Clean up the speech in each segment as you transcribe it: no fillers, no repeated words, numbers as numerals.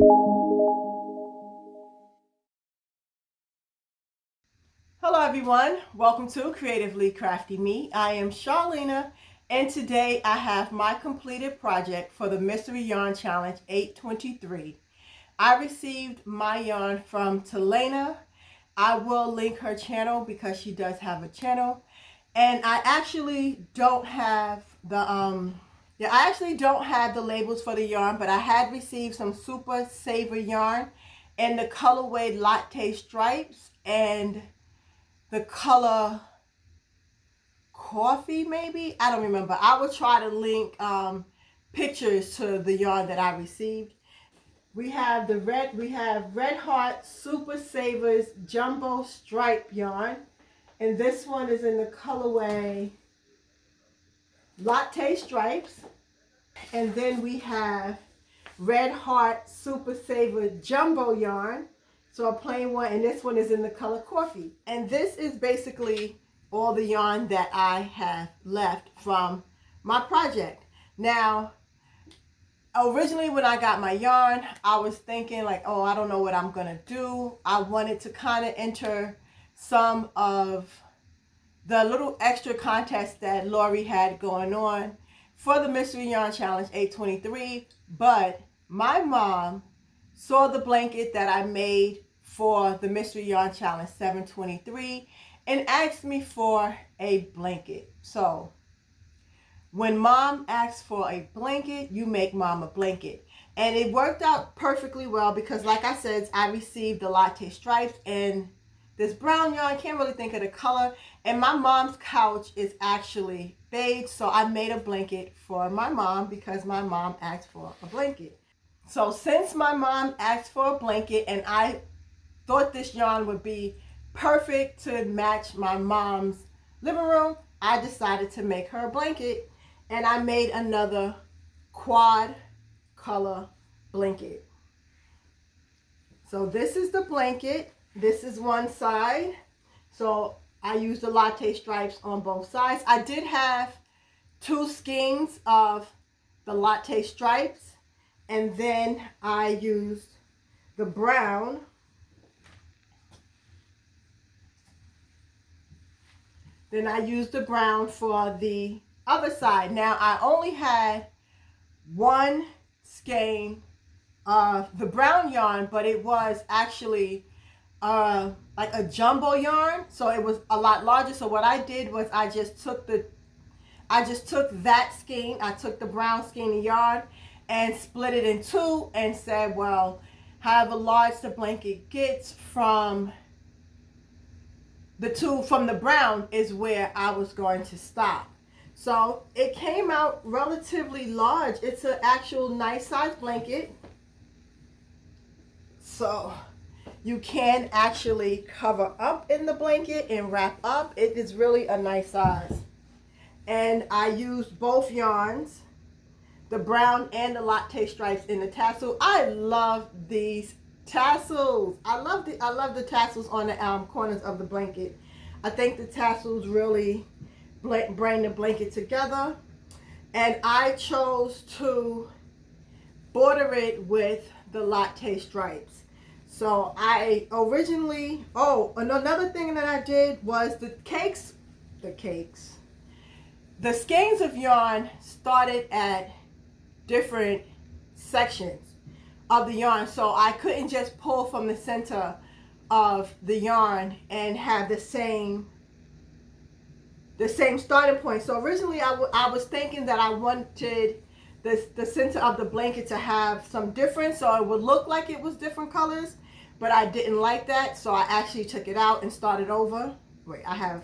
Hello everyone, welcome to Creatively Crafty Me. I am Charlena, and today I have my completed project for the Mystery Yarn Challenge 823. I received my yarn from Charlena. I will link her channel because she does have a channel. And I actually don't have the labels for the yarn, but I had received some Super Saver yarn in the colorway Latte Stripes and the color coffee, maybe. I don't remember. I will try to link pictures to the yarn that I received. We have Red Heart Super Savers Jumbo Stripe yarn, and this one is in the colorway Latte Stripes. And then we have Red Heart Super Saver Jumbo yarn, so a plain one, and this one is in the color coffee. And this is basically all the yarn that I have left from my project. Now, originally when I got my yarn, I was thinking like, oh, I don't know what I'm gonna do. I wanted to kind of enter some of the little extra contests that Lori had going on for the Mystery Yarn Challenge 823, but my mom saw the blanket that I made for the Mystery Yarn Challenge 723 and asked me for a blanket. So when mom asks for a blanket, you make mom a blanket. And it worked out perfectly well because, like I said, I received the Latte Stripes and this brown yarn. Can't really think of the color. And my mom's couch is actually beige, so I made a blanket for my mom because my mom asked for a blanket. So since my mom asked for a blanket and I thought this yarn would be perfect to match my mom's living room, I decided to make her a blanket, and I made another quad color blanket. So this is the blanket. This is one side. So I used the Latte Stripes on both sides. I did have 2 skeins of the Latte Stripes, and then I used the brown. Then I used the brown for the other side. Now I only had 1 skein of the brown yarn, but it was actually like a jumbo yarn, so it was a lot larger. So what I did was I just took that skein, I took the brown skein of yarn and split it in 2 and said, well, however large the blanket gets from the brown is where I was going to stop. So it came out relatively large. It's an actual nice size blanket. So you can actually cover up in the blanket and wrap up. It is really a nice size. And I used both yarns, the brown and the Latte Stripes in the tassel. I love these tassels. I love the tassels on the corners of the blanket. I think the tassels really bring the blanket together. And I chose to border it with the Latte Stripes. So I originally, another thing that I did was the skeins of yarn started at different sections of the yarn, so I couldn't just pull from the center of the yarn and have the same starting point. So originally I was thinking that I wanted the center of the blanket to have some difference, so it would look like it was different colors, but I didn't like that, so I actually took it out and started over. Wait, I have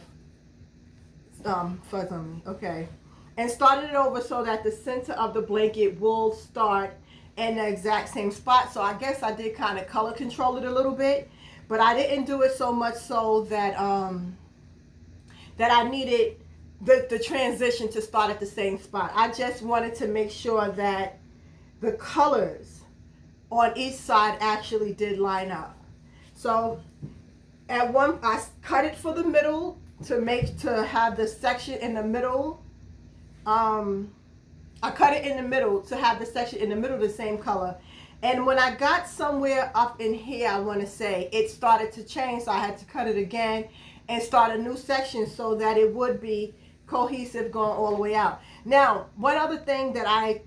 fuzz on me. Okay. And started it over so that the center of the blanket will start in the exact same spot. So I guess I did kind of color control it a little bit, but I didn't do it so much so that that I needed the transition to start at the same spot. I just wanted to make sure that the colors on each side actually did line up. So I cut it for the middle to have the section in the middle. I cut it in the middle to have the section in the middle the same color. And when I got somewhere up in here, I want to say, it started to change, so I had to cut it again and start a new section so that it would be cohesive going all the way out. Now, one other thing that I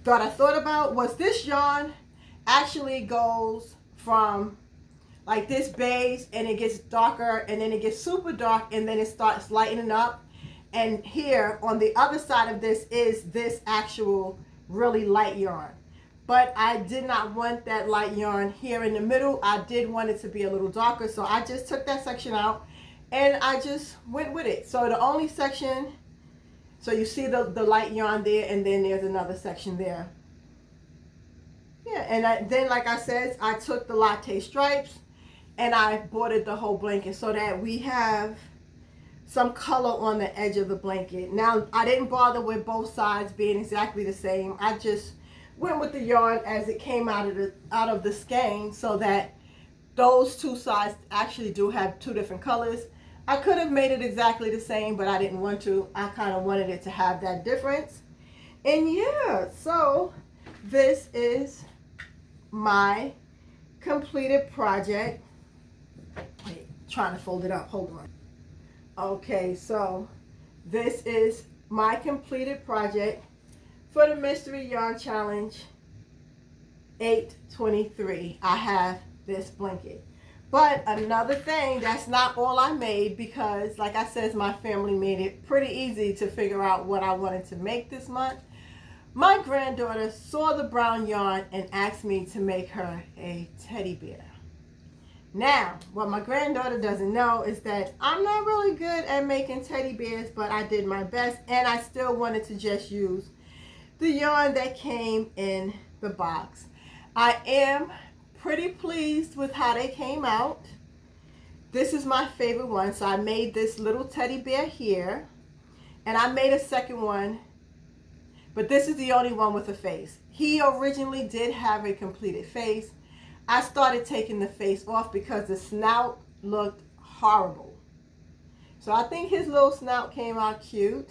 thought about was this yarn actually goes from like this beige and it gets darker and then it gets super dark and then it starts lightening up. And here on the other side of this is this actual really light yarn. But I did not want that light yarn here in the middle. I did want it to be a little darker, so I just took that section out and I just went with it. So the only section, so you see the light yarn there, and then there's another section there. Yeah, and then like I said, I took the latte stripes and I bordered the whole blanket so that we have some color on the edge of the blanket. Now, I didn't bother with both sides being exactly the same. I just went with the yarn as it came out of the skein so that those two sides actually do have two different colors. I could have made it exactly the same, but I didn't want to. I kind of wanted it to have that difference. And yeah, so this is my completed project. Wait, trying to fold it up, hold on. Okay, so this is my completed project for the Mystery Yarn Challenge 8/23. I have this blanket. But another thing, that's not all I made, because like I said, my family made it pretty easy to figure out what I wanted to make this month. My granddaughter saw the brown yarn and asked me to make her a teddy bear. Now, what my granddaughter doesn't know is that I'm not really good at making teddy bears, but I did my best, and I still wanted to just use the yarn that came in the box. I am pretty pleased with how they came out. This is my favorite one, so I made this little teddy bear here, and I made a second one, but this is the only one with a face. He originally did have a completed face. I started taking the face off because the snout looked horrible. So I think his little snout came out cute.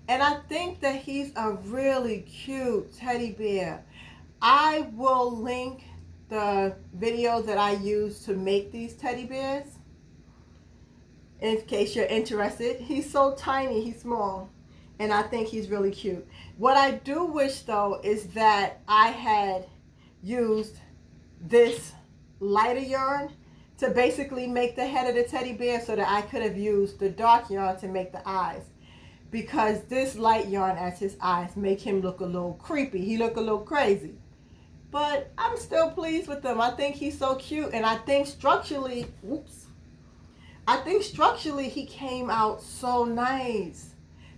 And I think that he's a really cute teddy bear. I will link the video that I used to make these teddy bears in case you're interested. He's so tiny, he's small. And I think he's really cute. What I do wish though is that I had used this lighter yarn to basically make the head of the teddy bear so that I could have used the dark yarn to make the eyes, because this light yarn as his eyes make him look a little creepy. He look a little crazy, but I'm still pleased with him. I think he's so cute, and I think structurally, he came out so nice.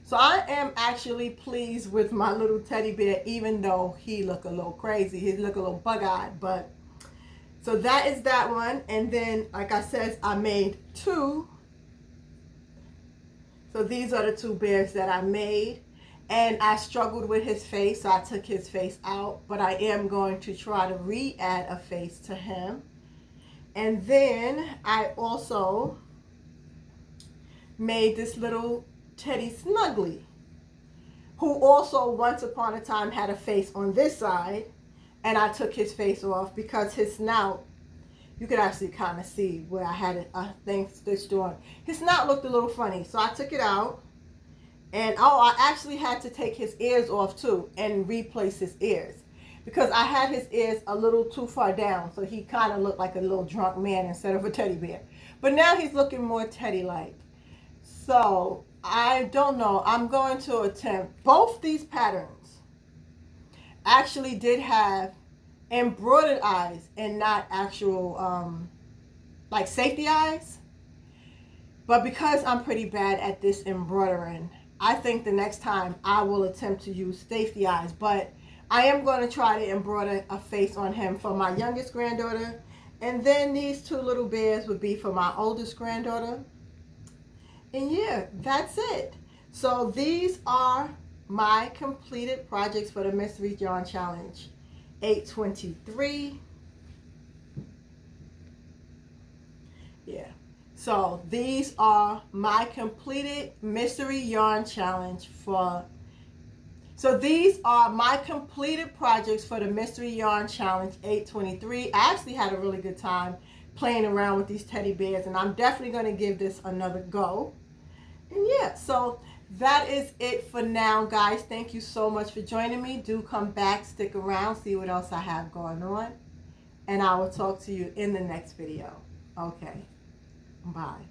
So I am actually pleased with my little teddy bear, even though he look a little crazy. He look a little bug-eyed, but so that is that one. And then, like I said, I made two. So these are the two bears that I made. And I struggled with his face, so I took his face out. But I am going to try to re-add a face to him. And then I also made this little Teddy Snuggly, who also once upon a time had a face on this side. And I took his face off because his snout, you could actually kind of see where I had a thing stitched on. His snout looked a little funny, so I took it out. And oh, I actually had to take his ears off too and replace his ears, because I had his ears a little too far down, so he kind of looked like a little drunk man instead of a teddy bear. But now he's looking more teddy-like. So I don't know. I'm going to attempt both these patterns. Actually did have embroidered eyes and not actual like safety eyes, but because I'm pretty bad at this embroidering, I think the next time I will attempt to use safety eyes. But I am going to try to embroider a face on him for my youngest granddaughter, and then these two little bears would be for my oldest granddaughter. And yeah, that's it. So these are my completed projects for the Mystery Yarn Challenge 8/23. Yeah, so these are my completed Mystery Yarn Challenge for So these are my completed projects for the Mystery Yarn Challenge 823. I actually had a really good time playing around with these teddy bears, and I'm definitely going to give this another go. And yeah, so that is it for now, guys. Thank you so much for joining me. Do come back, stick around, see what else I have going on. And I will talk to you in the next video. Okay, bye.